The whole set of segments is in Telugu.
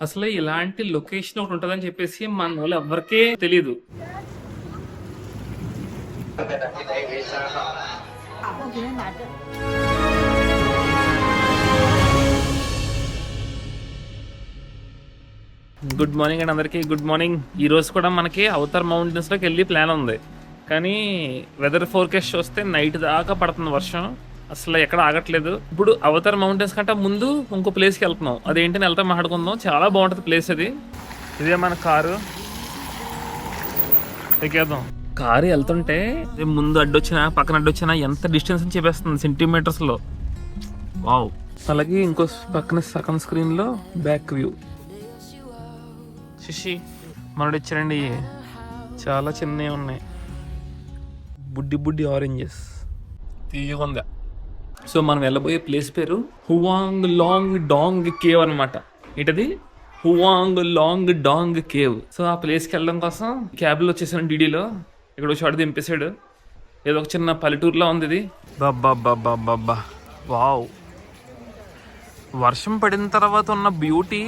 అసలు ఇలాంటి లొకేషన్ ఒకటి ఉంటుందని చెప్పేసి మన వాళ్ళు ఎవ్వరికీ తెలియదు. గుడ్ మార్నింగ్ అండి అందరికీ. Good morning. ఈ రోజు కూడా మనకి అవతార్ మౌంటైన్స్ లోకి వెళ్ళి ప్లాన్ ఉంది, కానీ వెదర్ ఫోర్కాస్ట్ చూస్తే నైట్ దాకా పడుతుంది వర్షం, అసలు ఎక్కడ ఆగట్లేదు. ఇప్పుడు అవతార్ మౌంటైన్స్ కంటే ముందు ఇంకో ప్లేస్కి వెళ్తున్నాం. అదేంటని వెళ్తా మాట్లాడుకుందాం. చాలా బాగుంటుంది ప్లేస్ అది. ఇదే మన కారు ఎక్కేద్దాం. కారు వెళ్తుంటే ముందు అడ్డొచ్చినా పక్కన అడ్డొచ్చినా ఎంత డిస్టెన్స్ అని చెప్పేస్తుంది సెంటీమీటర్స్ లో. వావ్. అలాగే ఇంకో పక్కన సెకండ్ స్క్రీన్ లో బ్యాక్ వ్యూ. శశి మనడు ఇచ్చారండి, చాలా చిన్నవి ఉన్నాయి, బుడ్డి బుడ్డి ఆరెంజెస్, తీయకుందా. సో మనం వెళ్ళబోయే ప్లేస్ పేరు హువాంగ్ లాంగ్ డాంగ్ కేవ్ అనమాట. ఏంటది? Huang long dong cave. So ఆ ప్లేస్కి వెళ్ళడం కోసం క్యాబ్లో వచ్చేసాను. డీడీలో ఇక్కడ చోట దింపేశాడు. ఏదో ఒక చిన్న పల్లెటూరులో ఉంది ఇది. బాబ్బా వావ్. వర్షం పడిన తర్వాత ఉన్న బ్యూటీ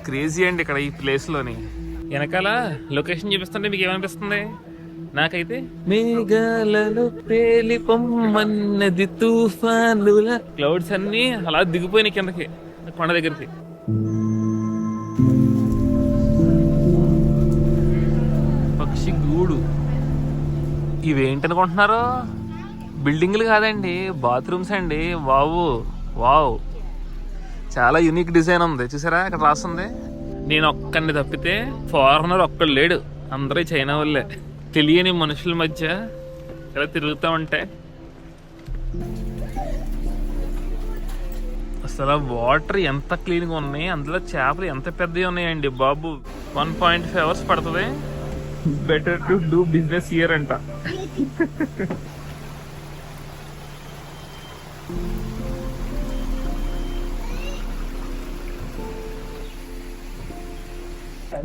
క్రేజీ అండి ఇక్కడ ఈ ప్లేస్లోని. వెనకాల లొకేషన్ చూపిస్తుంటే మీకు ఏమనిపిస్తుంది? నాకైతే మేఘాలలో పేలి పొమ్మన్నది తుఫానుల క్లౌడ్స్ అన్ని అలా దిగిపోయినాయి కిందకి కొండ దగ్గరికి. పక్షి గూడు. ఇవేంటనుకుంటున్నారు? బిల్డింగ్లు కాదండి, బాత్రూమ్స్ అండి బాబు. వావ్, చాలా యూనిక్ డిజైన్ ఉంది. చూసారా ఇక్కడ రాస్తుంది. నేను ఒక్కడిని తప్పితే ఫారినర్ ఒక్కడు లేడు, అందరూ చైనా వాళ్ళే. తెలియని మనుషుల మధ్య ఇలా తిరుగుతూ ఉంటాయి. అసలు వాటర్ ఎంత క్లీన్గా ఉన్నాయి, అందులో చేపలు ఎంత పెద్దవి ఉన్నాయండి బాబు. 1.5 hours పడుతుంది. Better to do business here అంట.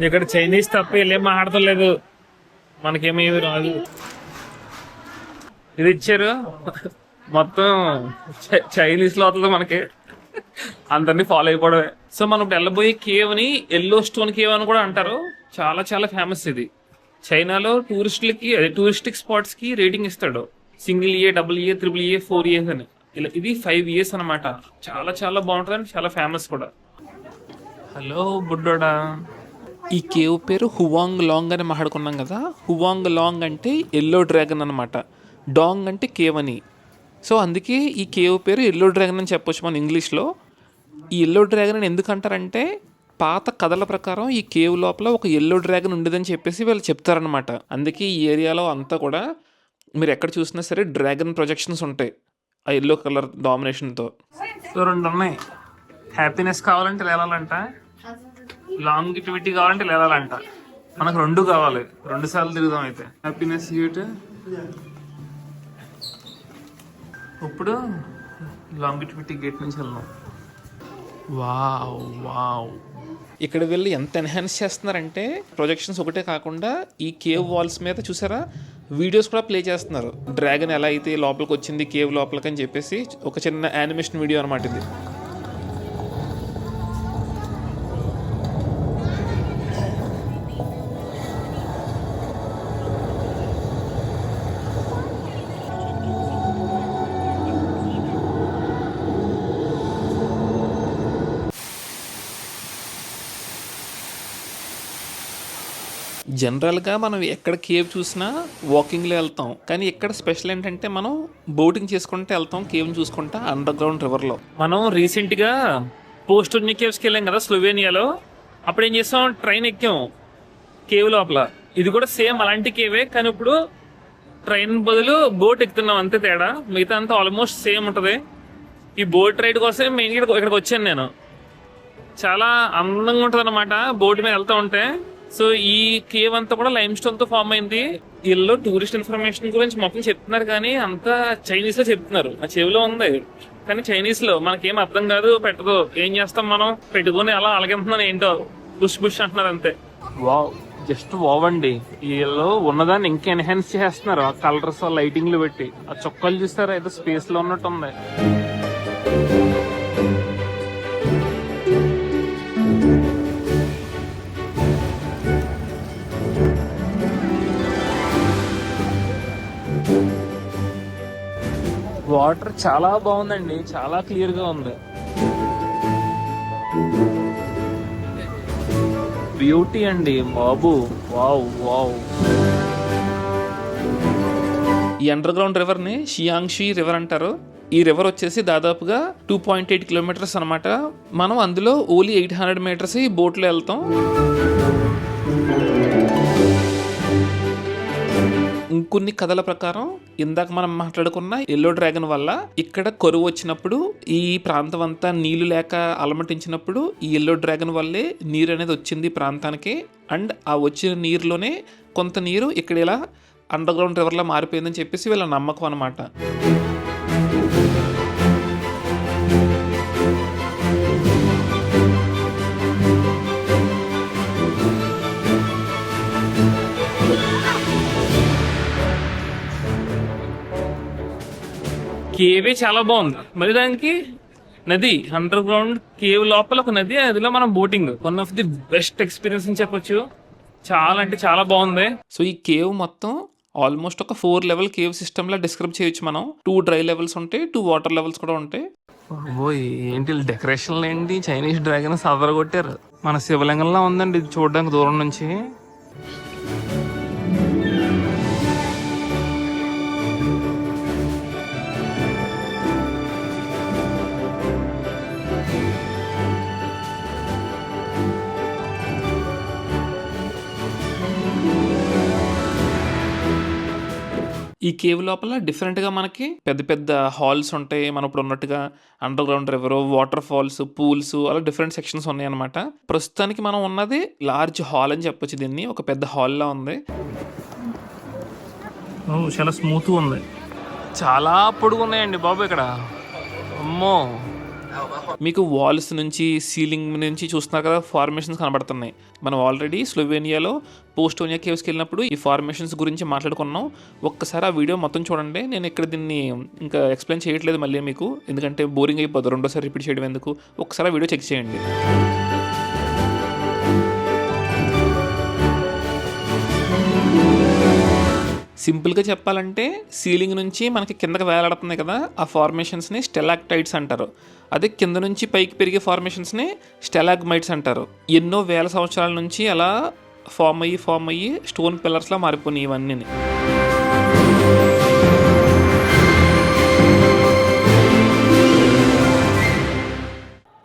ఇక్కడ చైనీస్ తప్ప వీళ్ళేం మాట్లాడతలేదు, మనకేమీ రాదు. ఇది ఇచ్చారు మొత్తం చైనీస్ లో అవుతుంది మనకి, అందరినీ ఫాలో అయిపోవడమే. సో మనం ఇప్పుడు వెళ్ళబోయే కేవ్ ని ఎల్లో స్టోన్ కేవ్ అని కూడా అంటారు. చాలా చాలా ఫేమస్ ఇది. చైనాలో టూరిస్టిక్ స్పాట్స్ కి రేటింగ్ ఇస్తాడు. Single A, double A, triple A, 4 years అని. ఇలా ఇది 5 years అనమాట. చాలా చాలా బాగుంటుంది అండి, చాలా ఫేమస్ కూడా. హలో బుడ్డోడా. ఈ కేవ్ పేరు హువాంగ్ లాంగ్ అని మాట్లాడుకున్నాం కదా. హువాంగ్ లాంగ్ అంటే ఎల్లో డ్రాగన్ అనమాట, డాంగ్ అంటే కేవ్ అని. సో అందుకే ఈ కేవ్ పేరు ఎల్లో డ్రాగన్ అని చెప్పొచ్చు మన ఇంగ్లీష్లో. ఈ ఎల్లో డ్రాగన్ అని ఎందుకు అంటారంటే, పాత కథల ప్రకారం ఈ కేవ్ లోపల ఒక ఎల్లో డ్రాగన్ ఉండేదని చెప్పేసి వీళ్ళు చెప్తారనమాట. అందుకే ఈ ఏరియాలో అంతా కూడా మీరు ఎక్కడ చూసినా సరే డ్రాగన్ ప్రొజెక్షన్స్ ఉంటాయి ఆ ఎల్లో కలర్ డామినేషన్తో. సో 2 ఉన్నాయి. హ్యాపీనెస్ కావాలంటే వెళ్ళాలంట, లాంగిటివిటీ కావాలంటే వెళ్ళాలంట. మనకు 2 కావాలి, 2 సార్లు తిరుగుదాం. అయితే హ్యాపీనెస్ గేట్, ఇప్పుడు లాంగిటివిటీ గేట్ నుంచి వెళ్దాం. Wow wow. ఇక్కడ వీళ్ళు ఎంత ఎన్హాన్స్ చేస్తున్నారంటే, ప్రొజెక్షన్స్ ఒకటే కాకుండా ఈ కేవ్ వాల్స్ మీద చూసారా వీడియోస్ కూడా ప్లే చేస్తున్నారు. డ్రాగన్ ఎలా అయితే లోపలికి వచ్చింది కేవ్ లోపలికి అని చెప్పేసి ఒక చిన్న యానిమేషన్ వీడియో అనమాట ఇది. జనరల్గా మనం ఎక్కడ కేవ్ చూసినా వాకింగ్లో వెళ్తాం, కానీ ఇక్కడ స్పెషల్ ఏంటంటే మనం బోటింగ్ చేసుకుంటూ వెళ్తాం కేవ్ని చూసుకుంటా అండర్ గ్రౌండ్ రివర్లో. మనం రీసెంట్గా పోస్టోనియా కేవ్స్కి వెళ్ళాం కదా స్లోవేనియాలో. అప్పుడు ఏం చేస్తాం, ట్రైన్ ఎక్కాం కేవ్ లోపల. ఇది కూడా సేమ్ అలాంటి కేవే, కానీ ఇప్పుడు ట్రైన్ బదులు బోట్ ఎక్కుతున్నాం, అంతే తేడా. మిగతా అంతా ఆల్మోస్ట్ సేమ్ ఉంటుంది. ఈ బోట్ రైడ్ కోసం మెయిన్గా ఇక్కడికి వచ్చాను నేను. చాలా అందంగా ఉంటుంది అనమాట బోట్ మీద వెళ్తూ ఉంటే. సో ఈ కేవ్ అంతా కూడా లైమ్ స్టోన్ తో ఫామ్ అయింది. వీళ్ళు టూరిస్ట్ ఇన్ఫర్మేషన్ గురించి మొత్తం చెప్తున్నారు, కానీ అంతా చైనీస్ లో చెప్తున్నారు. ఆ చెవిలో ఉంది, కానీ చైనీస్ లో మనకేం అర్థం కాదు, పెట్టదు. ఏం చేస్తాం మనం, పెట్టుకుని అలా అలగెంటున్నాను, ఏంటో బుష్ బుష్ అంటున్నారు అంతే. వావ్, జస్ట్ వావ్ అండి. వీళ్ళు ఉన్నదాన్ని ఇంకా ఎన్హాన్స్ చేస్తున్నారు ఆ కలర్స్, లైటింగ్లు పెట్టి. ఆ చొక్కాలు చూస్తారా, ఏదో స్పేస్ లో ఉన్నట్టు ఉంది. వాటర్ చాలా బాగుందండి, చాలా క్లియర్ గా ఉంది. బ్యూటీ అండి బాబు, వావ్ వావ్. ఈ అండర్ గ్రౌండ్ రివర్ ని షియాంగ్షి రివర్ అంటారు. ఈ రివర్ వచ్చేసి దాదాపుగా 2.8 కిలోమీటర్స్ అనమాట. మనం అందులో ఓన్లీ 800 మీటర్స్ ఈ బోట్లో వెళ్తాం. ఇంకొన్ని కథల ప్రకారం ఇందాక మనం మాట్లాడుకున్న ఎల్లో డ్రాగన్ వల్ల ఇక్కడ కరువు వచ్చినప్పుడు ఈ ప్రాంతం అంతా నీళ్లు లేక అలమటించినప్పుడు ఈ ఎల్లో డ్రాగన్ వల్లే నీరు అనేది వచ్చింది ఈ ప్రాంతానికి. అండ్ ఆ వచ్చిన నీరులోనే కొంత నీరు ఇక్కడ ఇలా అండర్ గ్రౌండ్ రివర్లా మారిపోయిందని చెప్పేసి వీళ్ళ నమ్మకం అనమాట. కేవే చాలా బాగుంది. మరి దానికి నది, అండర్ గ్రౌండ్ కేవ్ లోపల ఒక నది, అదిలో మనం boating. One of the best experience అని చెప్పొచ్చు. చాలా అంటే చాలా బాగుంది. సో ఈ కేవ్ మొత్తం ఆల్మోస్ట్ ఒక 4 లెవెల్ కేవ్ సిస్టమ్ లా డిస్క్రైబ్ చేయొచ్చు మనం. 2 డ్రై లెవెల్స్ ఉంటాయి, 2 వాటర్ లెవెల్స్ కూడా ఉంటాయి. ఏంటి డెకరేషన్లు ఏంటి, చైనీస్ డ్రాగన్ సదరగొట్టారు. మన శివలింగంలా ఉందండి ఇది చూడడానికి దూరం నుంచి. ఈ కేవ్ లోపల డిఫరెంట్గా మనకి పెద్ద పెద్ద హాల్స్ ఉంటాయి. మనం ఇప్పుడు ఉన్నట్టుగా underground river, waterfalls, pools, అలా డిఫరెంట్ సెక్షన్స్ ఉన్నాయి అనమాట. ప్రస్తుతానికి మనం ఉన్నది లార్జ్ హాల్ అని చెప్పొచ్చు. దీన్ని ఒక పెద్ద హాల్లా ఉంది. చాలా స్మూత్ ఉంది, చాలా పొడుగు ఉన్నాయండి బాబు ఇక్కడ. అమ్మో, మీకు వాల్స్ నుంచి సీలింగ్ నుంచి చూస్తున్నారు కదా ఫార్మేషన్స్ కనబడుతున్నాయి. మనం ఆల్రెడీ స్లోవేనియాలో పోస్టోనియా కేవ్స్కి వెళ్ళినప్పుడు ఈ ఫార్మేషన్స్ గురించి మాట్లాడుకున్నాం. ఒక్కసారి ఆ వీడియో మొత్తం చూడండి. నేను ఇక్కడ దీన్ని ఇంకా ఎక్స్ప్లెయిన్ చేయట్లేదు మళ్ళీ మీకు, ఎందుకంటే బోరింగ్ అయిపోతుంది రెండోసారి రిపీట్ చేయడం ఎందుకు. ఒకసారి ఆ వీడియో చెక్ చేయండి. సింపుల్గా చెప్పాలంటే సీలింగ్ నుంచి మనకి కిందకి వేలాడుతుంది కదా, ఆ ఫార్మేషన్స్ని స్టెలాక్టైట్స్ అంటారు. అదే కింద నుంచి పైకి పెరిగే ఫార్మేషన్స్ని స్టెలాగ్మైట్స్ అంటారు. ఎన్నో వేల సంవత్సరాల నుంచి అలా ఫామ్ అయ్యి స్టోన్ పిల్లర్స్లా మారిపోయినాయి ఇవన్నీ.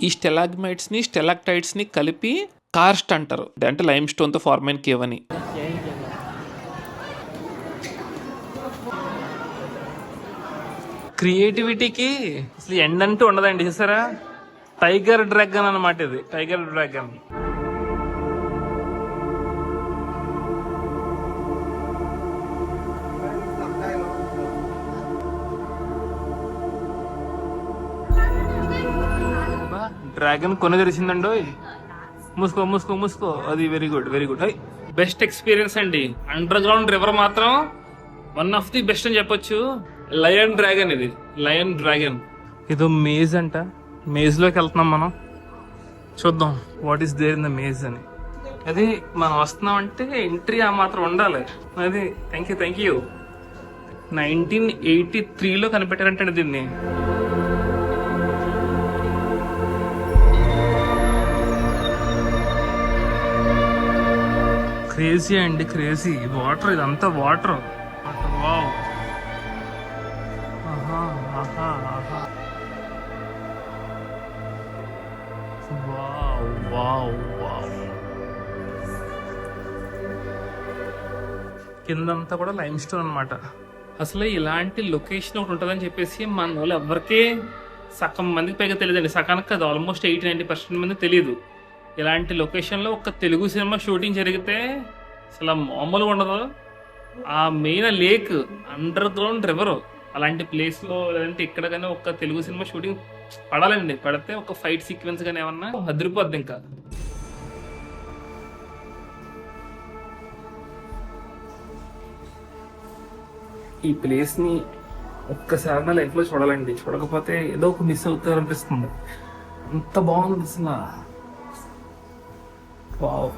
ఈ స్టెలాగ్మైట్స్ని స్టెలాక్టైట్స్ని కలిపి కార్స్ట్ అంటారు, అంటే లైమ్ స్టోన్తో ఫార్మ్ అయిన కేవ్ అని. క్రియేటివిటీకి అసలు ఎండ్ అంటూ ఉండదండి. చూసారా, టైగర్ డ్రాగన్ అన్నమాట ఇది, టైగర్ డ్రాగన్. డ్రాగన్ కొన తెరిచిందండో. మూసుకో మూసుకో మూసుకో, అది very good very good. Best experience అండి. అండర్ గ్రౌండ్ రివర్ మాత్రం వన్ ఆఫ్ ది బెస్ట్ అని చెప్పొచ్చు. లయన్ డ్రాగన్, ఇది లయన్ డ్రాగన్. ఇదో మేజ్ అంట, మేజ్ లోకి వెళ్తున్నాం మనం. చూద్దాం what is there in the maze అని. అది మనం వస్తున్నాం అంటే ఎంట్రీ ఆ మాత్రం ఉండాలి. అది థ్యాంక్ యూ 1983లో కనిపెట్టారంటే దీన్ని. క్రేజీ అండి, క్రేజీ. వాటర్, ఇదంతా వాటర్. వావ్, కిందంతా కూడా లైమ్ స్టోన్ అనమాట. అసలు ఇలాంటి లొకేషన్ ఒకటి ఉంటుందని చెప్పేసి మన వాళ్ళు ఎవరికే సగం మందికి పైగా తెలియదండి. సగానికి అది ఆల్మోస్ట్ 80-90% మంది తెలియదు. ఇలాంటి లొకేషన్లో ఒక తెలుగు సినిమా షూటింగ్ జరిగితే అసలు మామూలుగా ఉండదు. ఆ main lake, under ground river, అలాంటి ప్లేస్లో లేదంటే ఇక్కడ కానీ ఒక తెలుగు సినిమా షూటింగ్ పడాలండి. పడితే ఒక ఫైట్ సీక్వెన్స్ కానీ ఏమన్నా అదిరిపోద్ది. ఇంకా ఈ ప్లేస్ని ఒక్కసారి నా లైఫ్లో చూడాలండి. చూడకపోతే ఏదో ఒక మిస్ అవుతారు అనిపిస్తుంది. అంత బాగుంది అసలు. వావ్,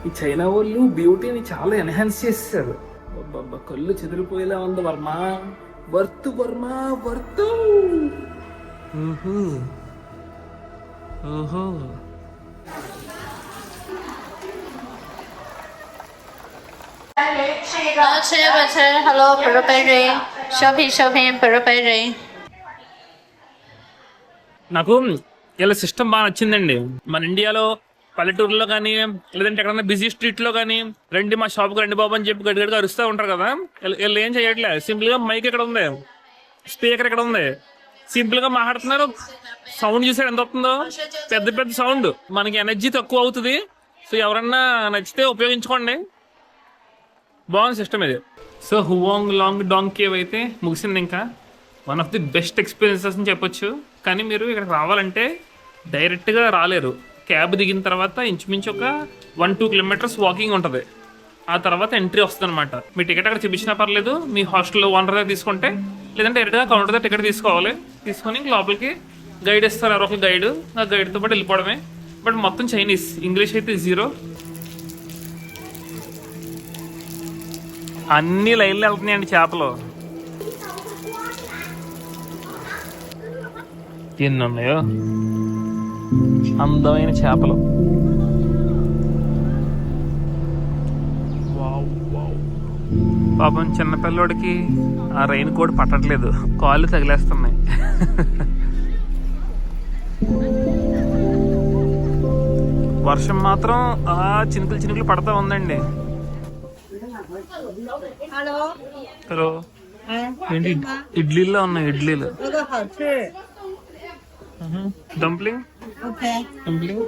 ఈ చైనా వాళ్ళు బ్యూటీని చాలా ఎన్హాన్స్ చేసేసారు. కళ్ళు చెదిరిపోయేలా ఉంది వర్మ. Worth Varma worth. ఓహో吃不吃 Hello Burberry shopping Burberry. నాకు ఇలా సిస్టమ్ బాగా నచ్చిందండి. మన ఇండియాలో పల్లెటూరులో కానీ లేదంటే ఎక్కడన్నా బిజీ స్ట్రీట్ లో కానీ రండి మా షాప్కి రండి బాబు అని చెప్పి గడిగడిగా అరుస్తూ ఉంటారు కదా. వీళ్ళు ఏం చేయట్లే, సింపుల్ గా మైక్ ఎక్కడ ఉంది, స్పీకర్ ఎక్కడ ఉంది, సింపుల్ గా మాట్లాడుతున్నారు. సౌండ్ చూసాడు ఎంత వస్తుందో, పెద్ద పెద్ద సౌండ్. మనకి ఎనర్జీ తక్కువ అవుతుంది. సో ఎవరన్నా నచ్చితే ఉపయోగించుకోండి, బాగుంది సిస్టమ్ ఇది. So Huang long dong cave అయితే ముగిసింది. ఇంకా one of the best experiences అని చెప్పొచ్చు. కానీ మీరు ఇక్కడికి రావాలంటే డైరెక్ట్గా రాలేరు. క్యాబ్ దిగిన తర్వాత ఇంచుమించు ఒక 1-2 కిలోమీటర్స్ వాకింగ్ ఉంటుంది. ఆ తర్వాత ఎంట్రీ వస్తుంది అనమాట. మీ టికెట్ అక్కడ చూపించినా పర్లేదు, మీ హాస్టల్లో ఓనర్ దగ్గర తీసుకుంటే, లేదంటే డైరెక్ట్గా కౌంటర్ దగ్గర టికెట్ తీసుకోవాలి. తీసుకొని లోపలికి గైడ్ ఇస్తారు, ఎవరో ఒక గైడ్. ఆ గైడ్తో పాటు వెళ్ళిపోవడమే. బట్ మొత్తం చైనీస్, ఇంగ్లీష్ అయితే 0. అన్ని లైన్లు వెళ్తున్నాయండి చేపలు. ఎన్ని ఉన్నాయో అందమైన చేపలు. పాపం చిన్నపిల్లోడికి ఆ రైన్ కోట్ పట్టట్లేదు, కాళ్ళు తగిలేస్తున్నాయి. వర్షం మాత్రం ఆ చినుకులు పడతా ఉందండి. హలో, ఏంటి ఇడ్లీలో ఉన్నాయి? ఇడ్లీలు dumpling. Dumpling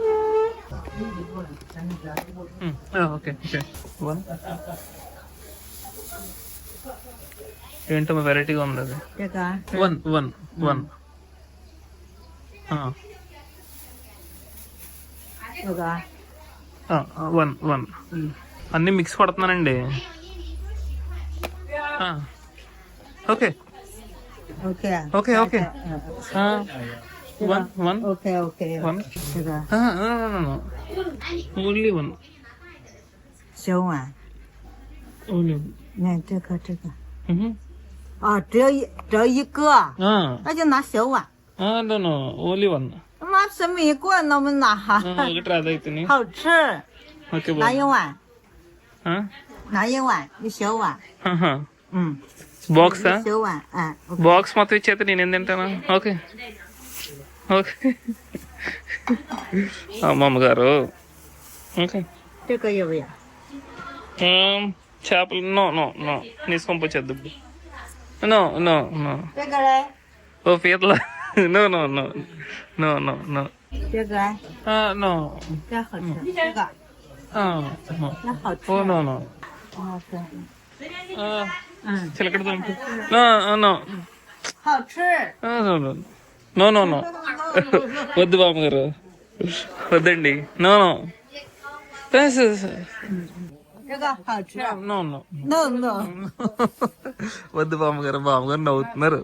okay okay. One ఏంటో వెరైటీగా ఉంది అది. One one one one one. అన్ని మిక్స్ కొడుతున్నానండి. Okay okay okay okay. One one okay okay one. Only one. 小碗， only. 那这个，啊，只有一个，那就拿小碗。 no no, only one？ ఒకటి రాదైతే. 好吃， ఓకే.拿一碗，拿一碗，一小碗，బాక్సా? 小碗，哎， బాక్స్ మొత్తం ఇచ్చేస్తే నేను ఏం తింటాను? Okay okay. అమ్మమ్మగారు. ఓకే. 这个要不要？ చేపలు నో నో నో, తీసుకొనిపోచేద్దు. No no no. 这个嘞？ ఓ పీతల. No no no no no no. 这个， no. 这好吃，这个，那好吃。 ఓ నో నో. 好吃， చిలకడ దుంప. No no. 好吃。 no no no. వద్దు బామ్మగారు, వద్దండి. No no. 这个好吃。 no no. No no。 వద్దు బామ్మగారు. బామ్మగారు నవ్వుతున్నారు.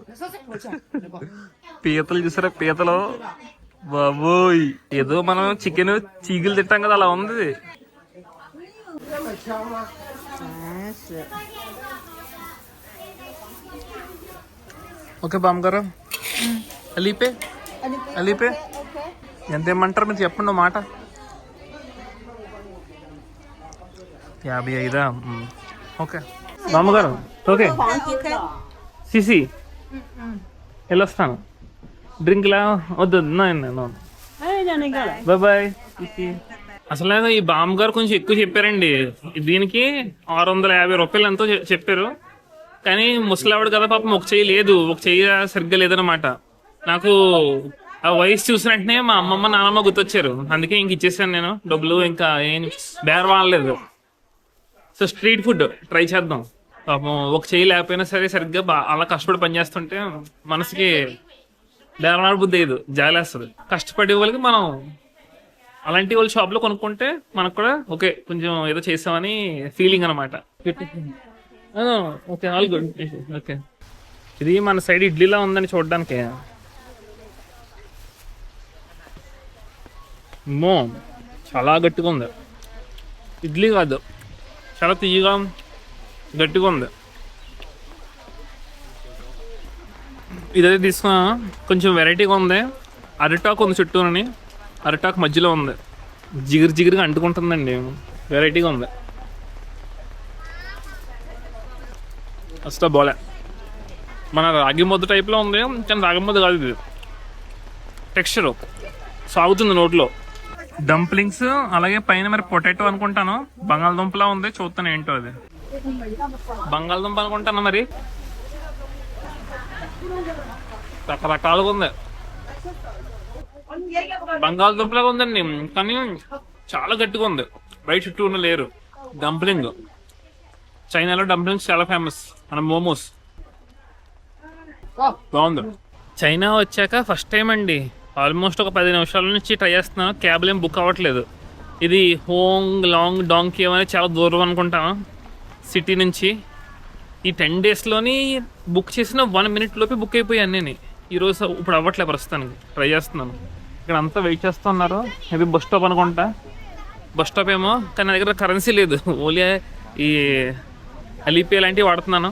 పీతలు చూసారా? పీతలు బాబోయ్, ఏదో మనం చికెన్ చీగులు తింటాం కదా, అలా ఉంది. ఓకే బామ్మగారు. అలీపే అలీపే ఎంత ఏమంటారు మీరు చెప్పండి ఓ మాట. 55. ఓకే బామ్మగారు. ఓకే సిసి వెళ్ళొస్తాను. డ్రింక్లా వద్దు. Bye bye. అసలు ఈ బామ్మగారు కొంచెం ఎక్కువ చెప్పారండి. దీనికి 650 రూపాయలు ఎంతో చెప్పారు. కానీ ముసలావిడ కదా పాపం, ఒక చెయ్యి లేదు, ఒక చెయ్యి సరిగ్గా లేదనమాట. నాకు ఆ వయసు చూసిన వెంటనే మా అమ్మమ్మ నాన్నమ్మ గుర్తొచ్చారు. అందుకే ఇంక ఇచ్చేసాను నేను డబ్బులు. ఇంకా ఏం బేర వాడలేదు. సో స్ట్రీట్ ఫుడ్ ట్రై చేద్దాం. పాపం ఒక చెయ్యి లేకపోయినా సరే సరిగ్గా అలా కష్టపడి పనిచేస్తుంటే మనసుకి బేరవాడ బుద్ధి అయ్యదు, జాలేస్తుంది. కష్టపడే వాళ్ళకి మనం అలాంటి వాళ్ళ షాప్లో కొనుక్కుంటే మనకు కూడా ఓకే కొంచెం ఏదో చేసామని ఫీలింగ్ అనమాట. Okay all good. ఓకే, ఇది మన సైడ్ ఇడ్లీలా ఉందని చూడడానికి. అమ్మో చాలా గట్టిగా ఉంది. ఇడ్లీ కాదు, చాలా తీయగా గట్టిగా ఉంది. ఇదైతే తీసుకున్నా, కొంచెం వెరైటీగా ఉంది. అరిటాక్ ఉంది చుట్టూనని, అరిటాక్ మధ్యలో ఉంది, జిగురుగా అంటుకుంటుందండి, వెరైటీగా ఉంది. అసలు బాలే, మన రాగి ముద్ద టైప్లో ఉంది, కానీ రాగి ముద్ద కాదు ఇది. టెక్స్చర్ సాగుతుంది నోట్లో. డంప్లింగ్స్, అలాగే పైన మరి పొటాటో అనుకుంటాను, బంగాళదుంపలా ఉంది, చూస్తాను ఏంటో అది. బంగాళదుంప అనుకుంటాను మరి, రకరకాలుగా ఉంది. బంగాళదుంపలాగా ఉందండి, కానీ చాలా గట్టిగా ఉంది, బయట చుట్టూ ఉన్న లేరు. డంప్లింగ్, చైనాలో డంప్లింగ్స్ చాలా ఫేమస్, మన మోమోస్. బాగుంది. చైనా వచ్చాక ఫస్ట్ టైం అండి, ఆల్మోస్ట్ ఒక 10 నిమిషాల నుంచి ట్రై చేస్తున్నాను, క్యాబ్లు ఏం బుక్ అవ్వట్లేదు. ఇది హోంగ్ లాంగ్ డాంగ్ కేవ్ అనేది చాలా దూరం అనుకుంటాను సిటీ నుంచి. ఈ 10 డేస్లోని బుక్ చేసిన 1 minute లోపే బుక్ అయిపోయాను నేను. ఈరోజు ఇప్పుడు అవ్వట్లేదు, ప్రస్తుతానికి ట్రై చేస్తున్నాను. ఇక్కడ అంతా వెయిట్ చేస్తున్నారు, ఇది బస్ స్టాప్ అనుకుంటా. బస్ స్టాప్ ఏమో, కానీ నా దగ్గర కరెన్సీ లేదు, ఓన్లీ ఈ అలీపే లాంటివి వాడుతున్నాను.